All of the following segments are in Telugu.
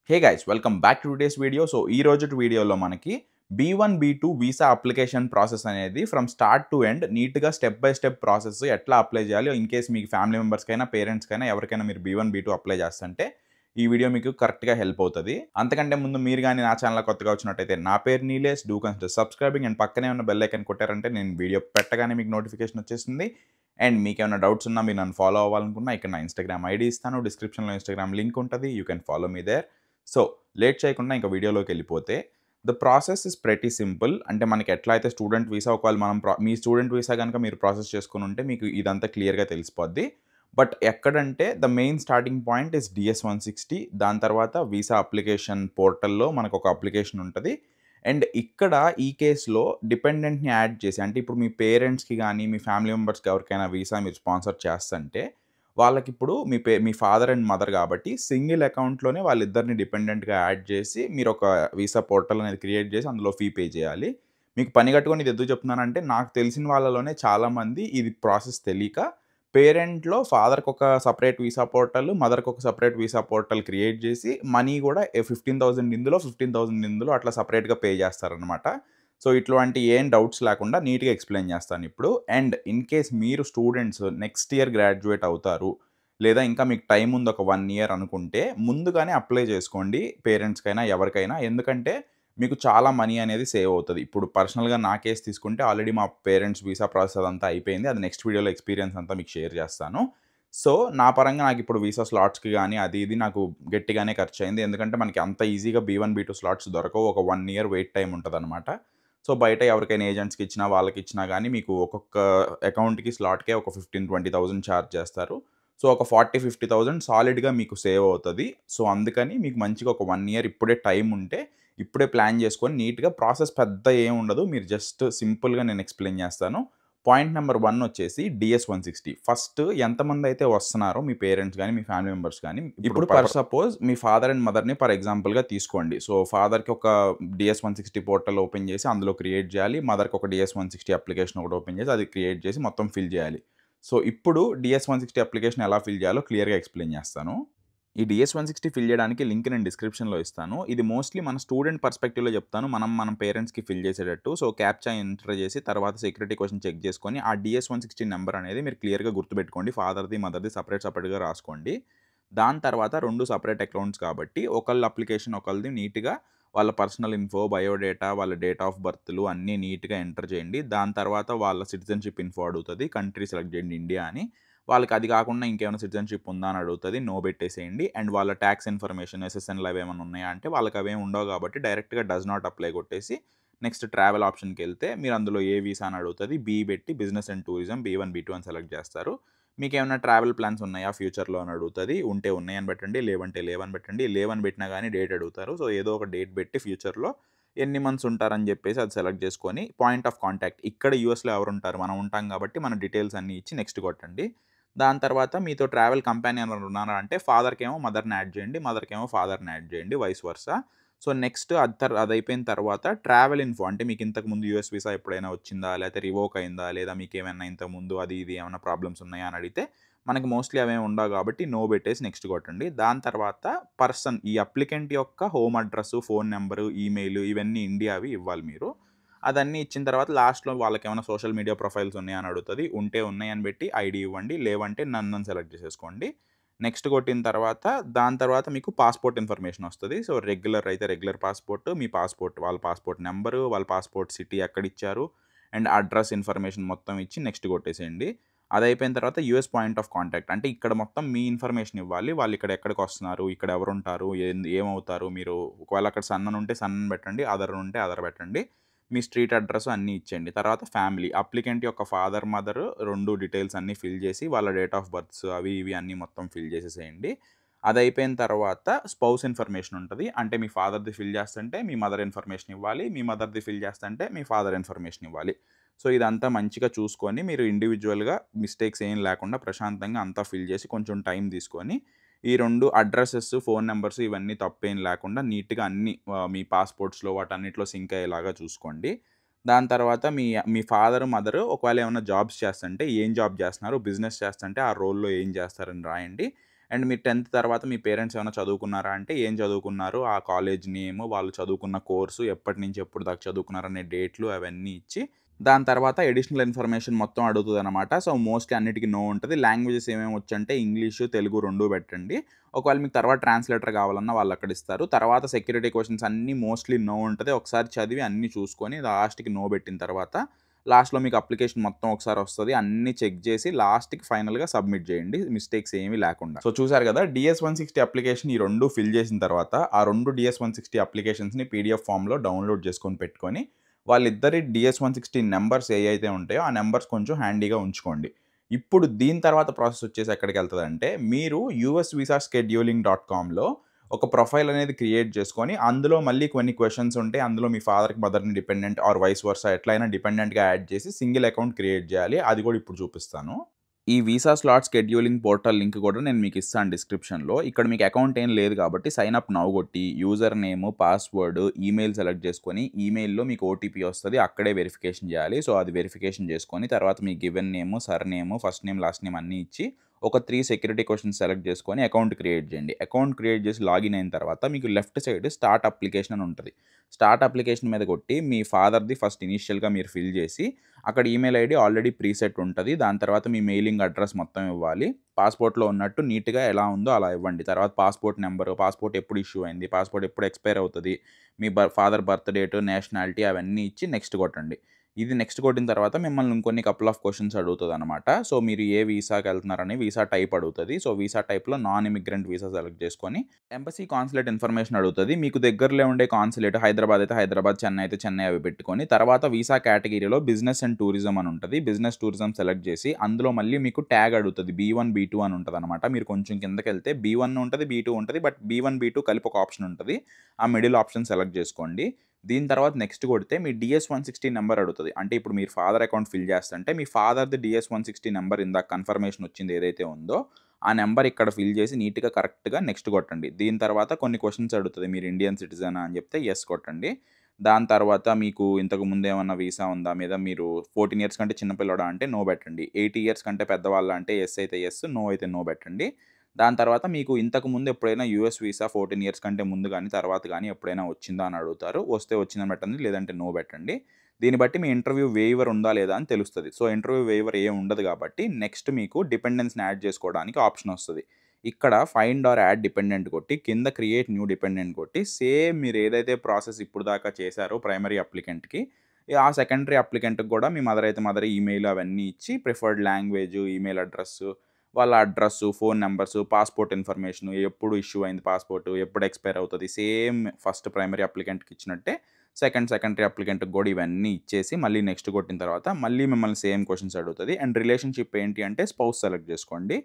Hey guys welcome back to today's video. So ఈ రోజు వీడియోలో మనకి B1 B2 visa application process అనేది ఫ్రమ్ స్టార్ట్ టు ఎండ్ నీట్గా స్టెప్ బై స్టెప్ ప్రాసెస్ ఎట్లా అప్లై చేయాలి. ఇన్ కేస్ మీకు ఫ్యామిలీ మెంబర్స్కైనా పేరెంట్స్కైనా ఎవరికైనా మీరు B1 B2 అప్లై చేస్తుంటే ఈ వీడియో మీకు కరెక్ట్గా హెల్ప్ అవుతుంది. అంతకంటే ముందు మీరు కానీ నా ఛానల్ కొత్తగా వచ్చినట్టయితే నా పేరు Nilesh, do consider subscribing and పక్కనే ఉన్న బెల్ ఐకాన్ కొట్టారంటే నేను వీడియో పెట్టగానే మీకు నోటిఫికేషన్ వచ్చేస్తుంది. అండ్ మీకు ఏమైనా డౌట్స్ ఉన్నా మీరు నన్ను ఫాలో అవ్వాలనుకున్నా ఇక్కడ నా ఇన్స్టాగ్రామ్ ఐడి ఇస్తాను, డిస్క్రిప్షన్లో ఇన్స్టాగ్రామ్ లింక్ ఉంటుంది, you can follow me there. So late చేయకుండా ఇంకా వీడియోలోకి వెళ్ళిపోతే the process is pretty simple. అంటే మనకి ఎట్లా అయితే స్టూడెంట్ వీసా ఒకవేళ మనం మీ స్టూడెంట్ వీసా కనుక మీరు ప్రాసెస్ చేసుకుని ఉంటే మీకు ఇదంతా క్లియర్గా తెలిసిపోద్ది. బట్ ఎక్కడంటే the main starting point is DS-160. దాని తర్వాత వీసా అప్లికేషన్ పోర్టల్లో మనకు ఒక అప్లికేషన్ ఉంటుంది. అండ్ ఇక్కడ ఈ కేసులో డిపెండెంట్ని యాడ్ చేసి, అంటే ఇప్పుడు మీ పేరెంట్స్కి కానీ మీ ఫ్యామిలీ మెంబర్స్కి ఎవరికైనా వీసా మీరు స్పాన్సర్ చేస్తుంటే వాళ్ళకిప్పుడు మీ ఫాదర్ అండ్ మదర్ కాబట్టి సింగిల్ అకౌంట్లోనే వాళ్ళిద్దరిని డిపెండెంట్‌గా యాడ్ చేసి మీరు ఒక వీసా పోర్టల్ అనేది క్రియేట్ చేసి అందులో ఫీ పే చేయాలి. మీకు పని కట్టుకొని ఇది ఎందుకు చెప్తున్నానంటే నాకు తెలిసిన వాళ్ళలోనే చాలామంది ఇది ప్రాసెస్ తెలియక పేరెంట్‌లో ఫాదర్‌కి ఒక సెపరేట్ వీసా పోర్టల్, మదర్‌కి ఒక సెపరేట్ వీసా పోర్టల్ క్రియేట్ చేసి మనీ కూడా 15,000 ఇందులో 15,000 ఇందులో అట్లా సెపరేట్‌గా పే చేస్తారనమాట. సో ఇట్లాంటి ఏం డౌట్స్ లేకుండా నీట్‌గా ఎక్స్‌ప్లెయిన్ చేస్తాను ఇప్పుడు. అండ్ ఇన్ కేస్ మీరు స్టూడెంట్స్ నెక్స్ట్ ఇయర్ గ్రాడ్యుయేట్ అవుతారు, లేదా ఇంకా మీకు టైం ఉంది ఒక 1 ఇయర్ అనుకుంటే ముందుగానే అప్లై చేసుకోండి పేరెంట్స్‌కైనా ఎవరికైనా. ఎందుకంటే మీకు చాలా మనీ అనేది సేవ్ అవుతది. ఇప్పుడు పర్సనల్‌గా నా కేస్ తీసుకుంటే ఆల్రెడీ మా పేరెంట్స్ వీసా ప్రాసెస్ అదంతా అయిపోయింది. అది నెక్స్ట్ వీడియోలో ఎక్స్‌పీరియన్స్ అంతా మీకు షేర్ చేస్తాను. సో నా పరంగా నాకిప్పుడు వీసా స్లాట్స్‌కి గానీ అది ఇది నాకు గట్టిగానే ఖర్చయింది. ఎందుకంటే మనకి అంత ఈజీగా B1 B2 స్లాట్స్ దొరకవు. ఒక 1 ఇయర్ వెయిట్ టైమ్ ఉంటదనమాట. సో బయట ఎవరికైనా ఏజెంట్స్‌కి ఇచ్చినా, వాళ్ళకిచ్చినా గానీ మీకు ఒక్కొక్క అకౌంట్‌కి స్లాట్‌కే ఒక 15,000-20,000 చార్జ్ చేస్తారు. సో ఒక 40,000-50,000 సాలిడ్‌గా మీకు సేవ్ అవుతది. సో అందుకని మీకు మంచిగా ఒక 1 ఇయర్ ఇప్పుడే టైం ఉంటే, ఇప్పుడే ప్లాన్ చేసుకొని నీట్‌గా ప్రాసెస్ పెద్ద ఏం ఉండదు. మీరు జస్ట్ సింపుల్‌గా నేను ఎక్స్‌ప్లెయిన్ చేస్తాను. పాయింట్ నంబర్ 1 వచ్చేసి DS-160. ఫస్ట్ ఎంతమందైతే వస్తున్నారో మీ పేరెంట్స్ గానీ, మీ ఫ్యామిలీ మెంబర్స్ గానీ, ఇప్పుడు ఫర్ సపోజ్ మీ ఫాదర్ అండ్ మదర్‌ని ఫర్ ఎగ్జాంపుల్‌గా తీసుకోండి. సో ఫాదర్‌కి ఒక DS-160 పోర్టల్ ఓపెన్ చేసి అందులో క్రియేట్ చేయాలి. మదర్‌కి ఒక DS-160 అప్లికేషన్ ఒకటి ఓపెన్ చేసి అది క్రియేట్ చేసి మొత్తం ఫిల్ చేయాలి. సో ఇప్పుడు DS-160 అప్లికేషన్ ఎలా ఫిల్ చేయాలో క్లియర్‌గా ఎక్స్‌ప్లెయిన్ చేస్తాను. ఈ DS-160 ఫిల్ చేయడానికి లింక్ నేను డిస్క్రిప్షన్‌లో ఇస్తాను. ఇది మోస్ట్‌లీ మన స్టూడెంట్ పర్స్‌పెక్టివ్‌లో చెప్తాను. మన పేరెంట్స్‌కి ఫిల్ చేసేటట్టు. సో క్యాప్చా ఎంటర్ చేసి తర్వాత సెక్యూరిటీ క్వెషన్ చెక్ చేసుకొని ఆ DS-160 నంబర్ అనేది మీరు క్లియర్‌గా గుర్తుపెట్టుకోండి. ఫాదర్‌ది, మదర్‌ది సెపరేట్‌గా రాసుకోండి. దాని తర్వాత 2 సెపరేట్ అకౌంట్స్ కాబట్టి ఒకళ్ళ అప్లికేషన్ ఒకళ్ళది నీట్‌గా వాళ్ళ పర్సనల్ ఇన్ఫో, బయోడేటా, వాళ్ళ డేట్ ఆఫ్ బర్త్‌లు అన్నీ నీట్‌గా ఎంటర్ చేయండి. దాని తర్వాత వాళ్ళ సిటిజన్‌షిప్ ఇన్ఫో అడుగుతది. కంట్రీ సెలెక్ట్ చేయండి ఇండియా అని. వాళ్ళకి అది కాకుండా ఇంకేమైనా సిటిజన్‌షిప్ ఉందా అని అడుగుతది. నో పెట్టేసేయండి. అండ్ వాళ్ళ టాక్స్ ఇన్ఫర్మేషన్, SSNలు అవేమన్నా ఉన్నాయా అంటే వాళ్ళకి అవేమి ఉండవు కాబట్టి డైరెక్ట్‌గా డస్ నాట్ అప్లై కొట్టేసి నెక్స్ట్ ట్రావెల్ ఆప్షన్‌కెళ్తే మీరు అందులో ఏ వీసా అని అడుగుతది. బి పెట్టి business and tourism B1 B2 అని సెలెక్ట్ చేస్తారు. మీకేమన్నా ట్రావెల్ ప్లాన్స్ ఉన్నాయా ఫ్యూచర్‌లో అని అడుగుతది. ఉంటే ఉన్నాయని పెట్టండి. లేవంటే లేవని పెట్టండి. లేవని పెట్టినా గానీ డేట్ అడుగుతారు. సో ఏదో ఒక డేట్ పెట్టి ఫ్యూచర్‌లో ఎన్ని మంత్స్ ఉంటారని చెప్పేసి అది సెలెక్ట్ చేసుకొని పాయింట్ ఆఫ్ కాంటాక్ట్ ఇక్కడ యూఎస్‌లో ఎవరుంటారు మనం ఉంటాం కాబట్టి మన డీటెయిల్స్ అన్నీ ఇచ్చి నెక్స్ట్ కొట్టండి. దాని తర్వాత మీతో ట్రావెల్ కంపానియన్ ఎవరైనా ఉన్నారా అంటే ఫాదర్‌కేమో మదర్‌ని యాడ్ చేయండి. మదర్‌కేమో ఫాదర్‌ని యాడ్ చేయండి. Vice versa. సో నెక్స్ట్ అదయిపోయిన తర్వాత ట్రావెల్ ఇన్ఫో అంటే మీకు ఇంతకుముందు యూఎస్ వీసా ఎప్పుడైనా వచ్చిందా? లేకపోతే రివోక్ అయిందా? లేదా మీకేమైనా ఇంతకుముందు అది ఇది ఏమన్నా ప్రాబ్లమ్స్ ఉన్నాయా? అని అడిగితే మనకి మోస్ట్‌లీ అవేమి ఉండవు కాబట్టి నో పెట్టేసి నెక్స్ట్ కొట్టండి. దాని తర్వాత పర్సన్ ఈ అప్లికెంట్ యొక్క home address, phone number, email ఇవన్నీ ఇండియావి ఇవ్వాలి మీరు. అదన్నీ ఇచ్చిన తర్వాత లాస్ట్‌లో వాళ్ళకేమైనా సోషల్ మీడియా ప్రొఫైల్స్ ఉన్నాయా అని అడుగుతది. ఉంటే ఉన్నాయని పెట్టి ఐడీ ఇవ్వండి. లేవంటే నన్ అని సెలెక్ట్ చేసేసుకోండి. నెక్స్ట్ కొట్టిన తర్వాత దాని తర్వాత మీకు పాస్‌పోర్ట్ ఇన్ఫర్మేషన్ వస్తది. సో రెగ్యులర్ అయితే రెగ్యులర్ పాస్‌పోర్ట్, మీ పాస్‌పోర్ట్ వాళ్ళ పాస్‌పోర్ట్ నంబరు, వాళ్ళ పాస్‌పోర్ట్ సిటీ ఎక్కడిచ్చారు అండ్ అడ్రెస్ ఇన్ఫర్మేషన్ మొత్తం ఇచ్చి నెక్స్ట్ కొట్టేసేయండి. అదయిపోయిన తర్వాత యూఎస్ పాయింట్ ఆఫ్ కాంటాక్ట్ అంటే ఇక్కడ మొత్తం మీ ఇన్ఫర్మేషన్ ఇవ్వాలి. వాళ్ళు ఇక్కడ ఎక్కడికొస్తున్నారు, ఇక్కడ ఎవరుంటారు, ఏమవుతారు మీరు ఒకవేళ అక్కడ సన్ అని ఉంటే సన్ అని పెట్టండి. అదర్ ఉంటే అదర్ పెట్టండి. మీ స్ట్రీట్ అడ్రెస్ అన్నీ ఇచ్చేయండి. తర్వాత ఫ్యామిలీ అప్లికెంట్ యొక్క ఫాదర్, మదర్ 2 డీటెయిల్స్ అన్నీ ఫిల్ చేసి వాళ్ళ డేట్ ఆఫ్ బర్త్స్ అవి ఇవి అన్నీ మొత్తం ఫిల్ చేసేసేయండి. అదయిపోయిన తర్వాత స్పౌస్ ఇన్ఫర్మేషన్ ఉంటది. అంటే మీ ఫాదర్‌ది ఫిల్ చేస్తుంటే మీ మదర్ ఇన్ఫర్మేషన్ ఇవ్వాలి. మీ మదర్‌ది ఫిల్ చేస్తుంటే మీ ఫాదర్ ఇన్ఫర్మేషన్ ఇవ్వాలి. సో ఇదంతా మంచిగా చూసుకొని మీరు ఇండివిడ్యువల్‌గా మిస్టేక్స్ ఏం లేకుండా ప్రశాంతంగా అంతా ఫిల్ చేసి కొంచెం టైం తీసుకొని ఈ 2 అడ్రెసెస్, ఫోన్ నంబర్స్ ఇవన్నీ తప్పేం లేకుండా నీట్‌గా అన్నీ మీ పాస్‌పోర్ట్స్‌లో వాటన్నిటిలో సింక్ అయ్యేలాగా చూసుకోండి. దాని తర్వాత మీ మీ ఫాదర్, మదర్ ఒకవేళ ఏమన్నా జాబ్స్ చేస్తుంటే ఏం జాబ్ చేస్తున్నారు, బిజినెస్ చేస్తుంటే ఆ రోల్‌లో ఏం చేస్తారని రాయండి. అండ్ మీరు 10th తర్వాత మీ పేరెంట్స్ ఏమైనా చదువుకున్నారా అంటే ఏం చదువుకున్నారు, ఆ కాలేజ్ నేమ్, వాళ్ళు చదువుకున్న కోర్సు, ఎప్పటి నుంచి ఎప్పుడు దాకా చదువుకున్నారనే డేట్లు అవన్నీ ఇచ్చి దాని తర్వాత అడిషనల్ ఇన్ఫర్మేషన్ మొత్తం అడుగుతుందన్నమాట. సో, మోస్ట్‌లీ అన్నిటికి నో ఉంటది. లాంగ్వేజెస్ ఏమేమి వచ్చంటే ఇంగ్లీషు, తెలుగు 2 పెట్టండి. ఒకవేళ మీకు తర్వాత ట్రాన్స్‌లేటర్ కావాలన్నా వాళ్ళు అక్కడ ఇస్తారు. తర్వాత సెక్యూరిటీ క్వెషన్స్ అన్నీ మోస్ట్‌లీ నో ఉంటది. ఒకసారి చదివి అన్నీ చూసుకొని లాస్ట్‌కి నో పెట్టిన తర్వాత లాస్ట్‌లో మీకు అప్లికేషన్ మొత్తం ఒకసారి వస్తది. అన్నీ చెక్ చేసి లాస్ట్‌కి ఫైనల్‌గా సబ్మిట్ చేయండి. మిస్టేక్స్ ఏమీ లేకుండా. సో, చూసారు కదా! DS-160 అప్లికేషన్ ఈ 2 ఫిల్ చేసిన తర్వాత ఆ 2 DS-160 అప్లికేషన్స్‌ని పీడీఎఫ్ ఫార్మ్‌లో డౌన్‌లోడ్ చేసుకొని పెట్టుకొని వాళ్ళిద్దరి DS-160 నంబర్స్ ఏయైతే ఉంటాయో ఆ నంబర్స్ కొంచెం హ్యాండీగా ఉంచుకోండి. ఇప్పుడు దీని తర్వాత ప్రాసెస్ వచ్చేసి ఎక్కడికెళ్తదంటే, మీరు యూఎస్ వీసా స్కెడ్యూలింగ్ .comలో ఒక ప్రొఫైల్ అనేది క్రియేట్ చేసుకొని, అందులో మళ్ళీ కొన్ని క్వెషన్స్ ఉంటాయి. అందులో మీ ఫాదర్‌కి, మదర్‌ని డిపెండెంట్ ఆర్ వైస్ వర్సా ఎట్లైనా డిపెండెంట్‌గా యాడ్ చేసి సింగిల్ అకౌంట్ క్రియేట్ చేయాలి. అది కూడా ఇప్పుడు చూపిస్తాను. ఈ visa slot scheduling portal link కూడా నేను మీకు ఇస్తాను డిస్క్రిప్షన్‌లో. ఇక్కడ మీకు అకౌంట్ ఏం లేదు కాబట్టి సైన్ అప్ నౌ కొట్టి user name, password, email select చేసుకొని ఈమెయిల్‌లో మీకు ఓటీపీ వస్తది. అక్కడే వెరిఫికేషన్ చేయాలి. సో, అది వెరిఫికేషన్ చేసుకొని తర్వాత మీ given name, surname, first name, last name అన్నీ ఇచ్చి ఒక 3 సెక్యూరిటీ క్వెషన్స్ సెలెక్ట్ చేసుకొని అకౌంట్ క్రియేట్ చేయండి. అకౌంట్ క్రియేట్ చేసి లాగిన్ అయిన తర్వాత మీకు లెఫ్ట్ సైడ్ స్టార్ట్ అప్లికేషన్ అని ఉంటది. స్టార్ట్ అప్లికేషన్ మీద కొట్టి మీ ఫాదర్‌ది ఫస్ట్ ఇనీషియల్‌గా మీరు ఫిల్ చేసి అక్కడ ఈమెయిల్ ఐడీ ఆల్రెడీ ప్రీసెట్ ఉంటది. దాని తర్వాత మీ మెయిలింగ్ అడ్రెస్ మొత్తం ఇవ్వాలి. పాస్‌పోర్ట్‌లో ఉన్నట్టు నీట్‌గా ఎలా ఉందో అలా ఇవ్వండి. తర్వాత పాస్‌పోర్ట్ నంబరు, పాస్‌పోర్ట్ ఎప్పుడు ఇష్యూ అయింది, పాస్‌పోర్ట్ ఎప్పుడు ఎక్స్‌పైర్ అవుతది, మీ ఫాదర్ బర్త్ డేట్, నేషనాలిటీ అవన్నీ ఇచ్చి నెక్స్ట్ కొట్టండి. ఇది నెక్స్ట్ కొట్టిన తర్వాత మిమ్మల్ని ఇంకొన్ని కపుల్ ఆఫ్ క్వెషన్స్ అడుగుతదనమాట. సో, మీరు ఏ వీసాకెళ్తున్నారని వీసా టైప్ అడుగుతది. సో, వీసా టైప్‌లో నాన్ ఇమిగ్రెంట్ వీసా సెలెక్ట్ చేసుకొని ఎంబసీ, కాన్సులేట్ ఇన్ఫర్మేషన్ అడుగుతది. మీకు దగ్గరలో ఉండే కాన్సులేట్ హైదరాబాద్ అయితే హైదరాబాద్, చెన్నై అయితే చెన్నై అవి పెట్టుకొని తర్వాత వీసా కేటగిరీలో బిజినెస్ అండ్ టూరిజం అని ఉంటది. బిజినెస్, టూరిజం సెలెక్ట్ చేసి అందులో మళ్ళీ మీకు ట్యాగ్ అడుగుతది. B1, B2 అని ఉంటదనమాట. మీరు కొంచెం కిందకెళ్తే B1 ఉంటది, B2 ఉంటది. బట్ B1, B2 కలిపి ఒక ఆప్షన్ ఉంటది. ఆ మిడిల్ ఆప్షన్ సెలెక్ట్ చేసుకోండి. దీని తర్వాత నెక్స్ట్ కొడితే మీ DS-160 నంబర్ అడుగుతది. అంటే ఇప్పుడు మీరు ఫాదర్ అకౌంట్ ఫిల్ చేస్తుంటే మీ ఫాదర్‌ది DS-160 నంబర్ ఇందాక కన్ఫర్మేషన్ వచ్చింది ఏదైతే ఉందో ఆ నంబర్ ఇక్కడ ఫిల్ చేసి నీట్‌గా కరెక్ట్‌గా నెక్స్ట్ కొట్టండి. దీని తర్వాత కొన్ని క్వెషన్స్ అడుగుతది. మీరు ఇండియన్ సిటిజనా అని చెప్తే యెస్ కొట్టండి. దాని తర్వాత మీకు ఇంతకు ముందు ఏమన్నా వీసా ఉందా? మీరు 14 ఇయర్స్ కంటే చిన్న పిల్లోడా అంటే నో పెట్టండి. 80 ఇయర్స్ కంటే పెద్దవాళ్ళా అంటే యెస్ అయితే యెస్, నో అయితే నో పెట్టండి. దాని తర్వాత మీకు ఇంతకు ముందు ఎప్పుడైనా యూఎస్ వీసా 14 ఇయర్స్ కంటే ముందు గాని, తర్వాత గాని ఎప్పుడైనా వచ్చిందా అని అడుగుతారు. వస్తే వచ్చిందని పెట్టండి. లేదంటే నో పెట్టండి. దీన్ని బట్టి మీ ఇంటర్వ్యూ వేవర్ ఉందా లేదా అని తెలుస్తది. సో, ఇంటర్వ్యూ వేవర్ ఏం ఉండదు కాబట్టి నెక్స్ట్ మీకు డిపెండెన్స్‌ని యాడ్ చేసుకోవడానికి ఆప్షన్ వస్తది. ఇక్కడ ఫైండ్ ఆర్ యాడ్ డిపెండెంట్ కొట్టి కింద క్రియేట్ న్యూ డిపెండెంట్ కొట్టి సేమ్ మీరు ఏదైతే ప్రాసెస్ ఇప్పుడు దాకా చేశారో ప్రైమరీ అప్లికెంట్‌కి ఆ సెకండరీ అప్లికెంట్‌కి కూడా మీ మదర్ అయితే మదర్ ఈమెయిల్ అవన్నీ ఇచ్చి ప్రిఫర్డ్ లాంగ్వేజ్, ఈమెయిల్ అడ్రెస్సు, వాళ్ళ address, phone numbers, passport information, ఎప్పుడు ఇష్యూ అయింది పాస్‌పోర్టు, ఎప్పుడు ఎక్స్‌పైర్ అవుతది. సేమ్ ఫస్ట్ ప్రైమరీ అప్లికెంట్‌కి ఇచ్చినట్టే సెకండరీ అప్లికెంట్‌కి కూడా ఇవన్నీ ఇచ్చేసి మళ్ళీ నెక్స్ట్ కొట్టిన తర్వాత మళ్ళీ మిమ్మల్ని సేమ్ క్వెషన్స్ అడుగుతది. అండ్ రిలేషన్‌షిప్ ఏంటి అంటే స్పౌస్ సెలెక్ట్ చేసుకోండి.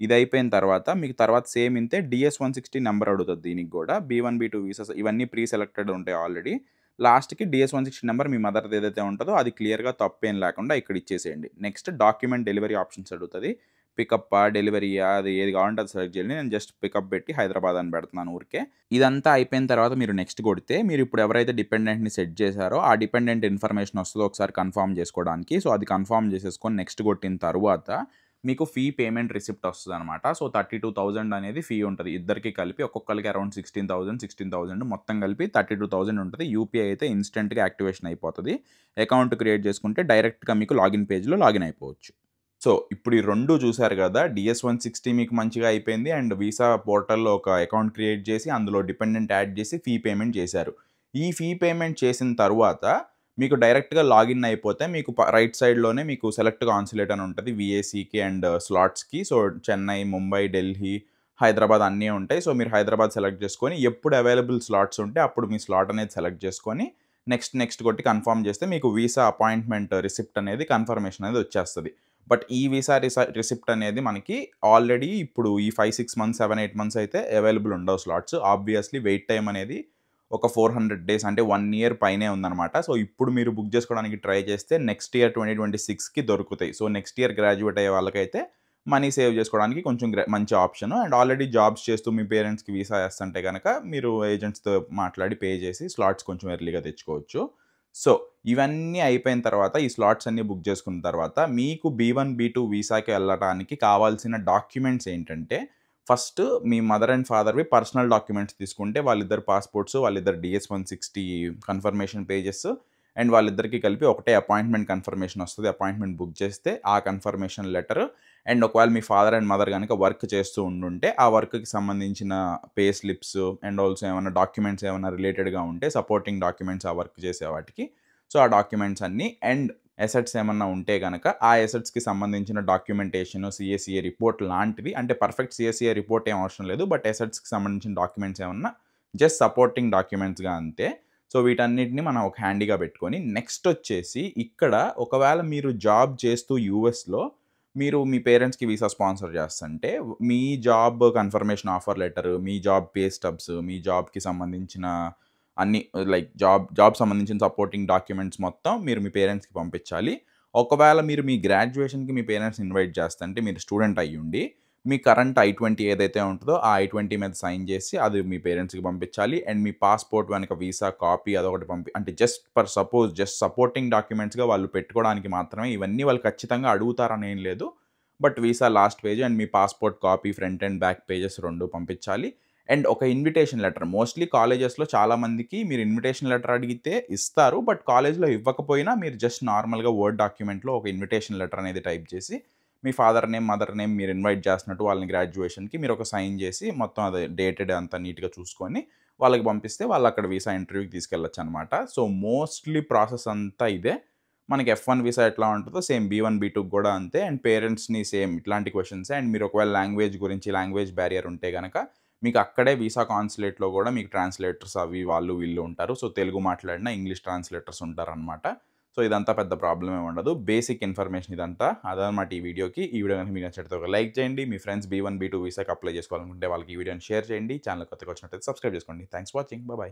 ఇది అయిపోయిన తర్వాత మీకు తర్వాత సేమ్ ఇంతే DS-160 నంబర్ అడుగుతది దీనికి గూడా. B1, B2 వీసాస్ ఇవన్నీ ప్రీ సెలెక్టెడ్ ఉంటాయి ఆల్రెడీ. లాస్ట్‌కి DS-160 నంబర్ మీ మదర్‌ది ఏదైతే ఉంటదో అది క్లియర్‌గా తప్పేం లేకుండా ఇక్కడ ఇచ్చేసేయండి. నెక్స్ట్ డాక్యుమెంట్ డెలివరీ ఆప్షన్స్ అడుగుతది. పికప్పా, డెలివరీయా అది ఏది కావాలంటే అది సెలెక్ట్ చేయండి. నేను జస్ట్ పికప్ పెట్టి హైదరాబాద్ అని పెడుతున్నాను ఊరికే. ఇదంతా అయిపోయిన తర్వాత మీరు నెక్స్ట్ కొడితే మీరు ఇప్పుడు ఎవరైతే డిపెండెంట్‌ని సెట్ చేశారో ఆ డిపెండెంట్ ఇన్ఫర్మేషన్ వస్తదో ఒకసారి కన్ఫర్మ్ చేసుకోవడానికి. సో, అది కన్ఫర్మ్ చేసేసుకొని నెక్స్ట్ కొట్టిన తరువాత మీకు ఫీ పేమెంట్ రిసిప్ట్ వస్తదనమాట. సో, 32,000 అనేది ఫీ ఉంటది. ఇద్దరికీ కలిపి ఒక్కొక్కళ్ళకి అరౌండ్ 16,000 మొత్తం కలిపి 32,000 ఉంటది. యూపీఐ అయితే ఇన్‌స్టంట్‌గా యాక్టివేషన్ అయిపోతది. అకౌంట్ క్రియేట్ చేసుకుంటే డైరెక్ట్‌గా మీకు లాగిన్ పేజ్‌లో లాగిన్ అయిపోవచ్చు. సో, ఇప్పుడు ఈ 2 చూసారు గదా! DS-160 మీకు మంచిగా అయిపోయింది. అండ్ వీసా పోర్టల్‌లో ఒక అకౌంట్ క్రియేట్ చేసి, అందులో డిపెండెంట్ యాడ్ చేసి, ఫీ పేమెంట్ చేశారు. ఈ ఫీ పేమెంట్ చేసిన తరువాత, మీకు డైరెక్ట్‌గా లాగిన్ అయిపోతే, మీకు రైట్ సైడ్‌లోనే మీకు సెలెక్ట్ కాన్సులేట్ అని ఉంటది. వీఏసీకి అండ్ స్లాట్స్‌కి. సో, చెన్నై, ముంబై, ఢిల్లీ, హైదరాబాద్ అన్నీ ఉంటాయి. సో, మీరు హైదరాబాద్ సెలెక్ట్ చేసుకొని, ఎప్పుడు అవైలబుల్ స్లాట్స్ ఉంటే, అప్పుడు మీ స్లాట్ అనేది సెలెక్ట్ చేసుకొని, నెక్స్ట్ కొట్టి కన్ఫర్మ్ చేస్తే, మీకు వీసా అపాయింట్‌మెంట్ రిసిప్ట్ అనేది కన్ఫర్మేషన్ అనేది వచ్చేస్తది. బట్ ఈ వీసా రిసిప్ట్ అనేది మనకి ఆల్రెడీ ఇప్పుడు ఈ 5, 6 మంత్స్, 7, 8 మంత్స్ అయితే అవైలబుల్ ఉండవు స్లాట్స్. ఆబ్వియస్‌లీ వెయిట్ టైమ్ అనేది ఒక 400 డేస్ అంటే 1 ఇయర్ పైనే ఉందనమాట. సో, ఇప్పుడు మీరు బుక్ చేసుకోవడానికి ట్రై చేస్తే నెక్స్ట్ ఇయర్ 2026కి దొరుకుతాయి. సో, నెక్స్ట్ ఇయర్ గ్రాడ్యుయేట్ అయ్యే వాళ్ళకైతే మనీ సేవ్ చేసుకోవడానికి కొంచెం మంచి ఆప్షన్. అండ్ ఆల్రెడీ జాబ్స్ చేస్తూ మీ పేరెంట్స్‌కి వీసా ఏస్తంటే గనక మీరు ఏజెంట్స్‌తో మాట్లాడి పే చేసి స్లాట్స్ కొంచెం ఎర్లీగా తెచ్చుకోవచ్చు. సో, ఇవన్నీ అయిపోయిన తర్వాత ఈ స్లాట్స్ అన్నీ బుక్ చేసుకున్న తర్వాత మీకు B1, B2 వీసాకి వెళ్ళడానికి కావాల్సిన డాక్యుమెంట్స్ ఏంటంటే, ఫస్ట్ మీ మదర్ అండ్ ఫాదర్‌వి పర్సనల్ డాక్యుమెంట్స్ తీసుకుంటే వాళ్ళిద్దరి పాస్‌పోర్ట్స్, వాళ్ళిద్దరి DS-160 కన్ఫర్మేషన్ పేజెస్ అండ్ వాళ్ళిద్దరికీ కలిపి ఒకటే అపాయింట్‌మెంట్ కన్ఫర్మేషన్ వస్తది. అపాయింట్‌మెంట్ బుక్ చేస్తే ఆ కన్ఫర్మేషన్ లెటర్ అండ్ ఒకవేళ మీ ఫాదర్ అండ్ మదర్ గనక వర్క్ చేస్తూ ఉండుంటే ఆ వర్క్‌కి సంబంధించిన పే స్లిప్స్ అండ్ ఆల్సో ఏమన్నా డాక్యుమెంట్స్ ఏమన్నా రిలేటెడ్‌గా ఉంటే సపోర్టింగ్ డాక్యుమెంట్స్ ఆ వర్క్ చేసే వాటికి. సో, ఆ డాక్యుమెంట్స్ అన్నీ అండ్ అసెట్స్ ఏమన్నా ఉంటే గనక ఆ అసెట్స్‌కి సంబంధించిన డాక్యుమెంటేషన్, సీఏసీఏ రిపోర్ట్ లాంటివి అంటే పర్ఫెక్ట్ సీఏసీఏ రిపోర్ట్ ఏం అవసరం లేదు. బట్ అసెట్స్‌కి సంబంధించిన డాక్యుమెంట్స్ ఏమన్నా జస్ట్ సపోర్టింగ్ డాక్యుమెంట్స్‌గా అంతే. సో, వీటన్నిటిని మనం ఒక హ్యాండీగా పెట్టుకొని నెక్స్ట్ వచ్చేసి ఇక్కడ ఒకవేళ మీరు జాబ్ చేస్తూ యూఎస్‌లో మీరు మీ పేరెంట్స్‌కి వీసా స్పాన్సర్ చేస్తంటే మీ జాబ్ కన్ఫర్మేషన్ ఆఫర్ లెటర్, మీ జాబ్ పే స్టబ్స్, మీ జాబ్‌కి సంబంధించిన అన్ని లైక్ జాబ్ సంబంధించిన సపోర్టింగ్ డాక్యుమెంట్స్ మొత్తం మీరు మీ పేరెంట్స్‌కి పంపించాలి. ఒకవేళ మీరు మీ గ్రాడ్యుయేషన్‌కి మీ పేరెంట్స్‌ని ఇన్వైట్ చేస్తంటే మీరు స్టూడెంట్ అయ్యుండి, మీ కరెంట్ I-20 ఏదైతే ఉంటదో ఆ I-20 మీద సైన్ చేసి అది మీ పేరెంట్స్‌కి పంపించాలి. అండ్ మీ పాస్‌పోర్ట్ వెనక వీసా కాపీ అదొకటి అంటే జస్ట్ సపోర్టింగ్ డాక్యుమెంట్స్‌గా వాళ్ళు పెట్టుకోవడానికి మాత్రమే. ఇవన్నీ వాళ్ళు ఖచ్చితంగా అడుగుతారని ఏం లేదు. But visa last page and me passport copy front and back pages 2 పంపించాలి. అండ్ ఒక ఇన్విటేషన్ లెటర్. మోస్ట్‌లీ కాలేజెస్‌లో చాలా మందికి మీరు ఇన్విటేషన్ లెటర్ అడిగితే ఇస్తారు. బట్ కాలేజ్‌లో ఇవ్వకపోయినా మీరు జస్ట్ నార్మల్‌గా వర్డ్ డాక్యుమెంట్‌లో ఒక ఇన్విటేషన్ లెటర్ అనేది టైప్ చేసి, మీ ఫాదర్ నేమ్, మదర్ నేమ్ మీరు ఇన్వైట్ చేస్తున్నట్టు వాళ్ళని గ్రాడ్యుయేషన్‌కి మీరు ఒక సైన్ చేసి మొత్తం అది డేటెడ్ అంతా నీట్‌గా చూసుకొని వాళ్ళకి పంపిస్తే వాళ్ళు అక్కడ వీసా ఇంటర్వ్యూకి తీసుకెళ్ళొచ్చనమాట. సో, మోస్ట్‌లీ ప్రాసెస్ అంతా ఇదే. మనకి F1 వీసా ఎట్లా ఉంటదో సేమ్ B1, B2కి కూడా అంతే. అండ్ పేరెంట్స్‌ని సేమ్ ఇట్లాంటి క్వెషన్సే. అండ్ మీరు ఒకవేళ లాంగ్వేజ్ బ్యారియర్ ఉంటే గనక మీకు అక్కడే వీసా కాన్సులేట్‌లో గూడా మీకు ట్రాన్స్‌లేటర్స్ అవి వాళ్ళు వీళ్ళు ఉంటారు. సో, తెలుగు మాట్లాడినా ఇంగ్లీష్ ట్రాన్స్‌లేటర్స్ ఉంటారనమాట. సో, ఇదంతా పెద్ద ప్రాబ్లమ్ ఏమి ఉండదు. బేసిక్ ఇన్ఫర్మేషన్ ఇదంతా. అదనమాట ఈ వీడియోకి. ఈ వీడియో గనుక మీకు నచ్చినట్లయితే ఒక లైక్ చేయండి. మీ ఫ్రెండ్స్ B1, B2 వీసాకి అప్లై చేసుకోవాలనుకుంటే వాళ్ళకి ఈ వీడియోని షేర్ చేయండి. ఛానెల్ కొత్తగా వచ్చినట్లయితే సబ్స్క్రైబ్ చేసుకోండి. Thanks for watching. బై.